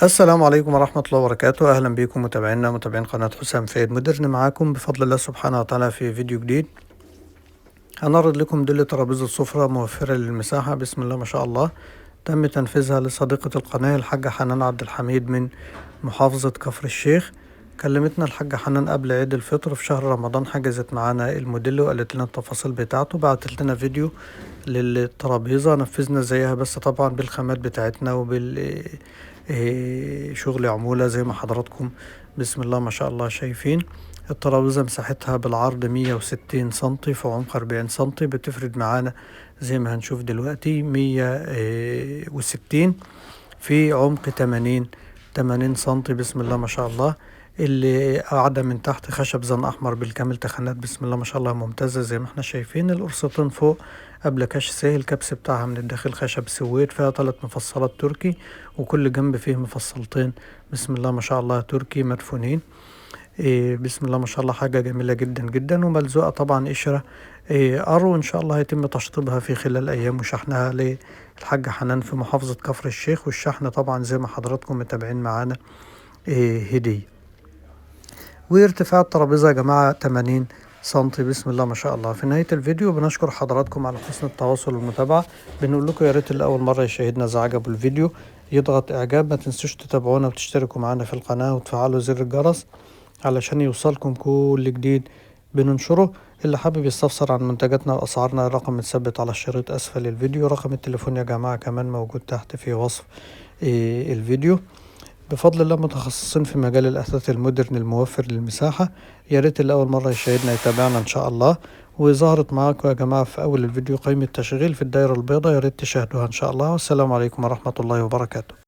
السلام عليكم ورحمة الله وبركاته. أهلا بكم متابعينا متابعين قناة حسام فايد مودرن، معاكم بفضل الله سبحانه وتعالى في فيديو جديد. هنعرض لكم دل ترابيزة سفرة موفرة للمساحة، بسم الله ما شاء الله. تم تنفيذها لصديقة القناة الحاجة حنان عبد الحميد من محافظة كفر الشيخ. كلمتنا الحاجة حنان قبل عيد الفطر في شهر رمضان، حجزت معانا الموديل وقالت لنا التفاصيل بتاعته، بعتت لنا فيديو للترابيزة نفذنا زيها، بس طبعا بالخامات بتاعتنا وبال شغل عمولة زي ما حضراتكم بسم الله ما شاء الله شايفين. الترابيزة مساحتها بالعرض 160 سنتي في عمق 40 سنتي، بتفرد معانا زي ما هنشوف دلوقتي 160 في عمق 80 سنتي بسم الله ما شاء الله. اللي قاعدة من تحت خشب زن أحمر بالكامل، تخانات بسم الله ما شاء الله ممتازة زي ما احنا شايفين. القرصتين فوق قبل كاش ساهل، الكبس بتاعها من الداخل خشب سويد، فيها 3 مفصلات تركي وكل جنب فيه مفصلتين بسم الله ما شاء الله تركي مدفونين. بسم الله ما شاء الله حاجة جميلة جدا جدا، وملزوقة طبعا قشرة أرو، إن شاء الله هيتم تشطيبها في خلال أيام وشحنها للحاجة حنان في محافظة كفر الشيخ. والشحن طبعا زي ما حضراتكم متابعين معانا هدية. وارتفاع الترابيزة يا جماعة 80 سنتي بسم الله ما شاء الله. في نهاية الفيديو بنشكر حضراتكم على حسن التواصل والمتابعة. بنقول لكم يا ريت اللي أول مرة يشاهدنا إذا عجبه الفيديو يضغط إعجاب، ما تنسوش تتابعونا وتشتركوا معنا في القناة وتفعلوا زر الجرس علشان يوصلكم كل جديد بننشره. اللي حابب يستفسر عن منتجاتنا وأسعارنا، الرقم متثبت على الشريط أسفل الفيديو، رقم التليفون يا جماعة كمان موجود تحت في وصف الفيديو. بفضل الله متخصصين في مجال الأثاث المودرن الموفر للمساحة. يا ريت اللي أول مرة يشاهدنا يتابعنا إن شاء الله. وظهرت معاكم يا جماعة في أول الفيديو قائمة تشغيل في الدائرة البيضاء، يا ريت تشاهدوها إن شاء الله. والسلام عليكم ورحمة الله وبركاته.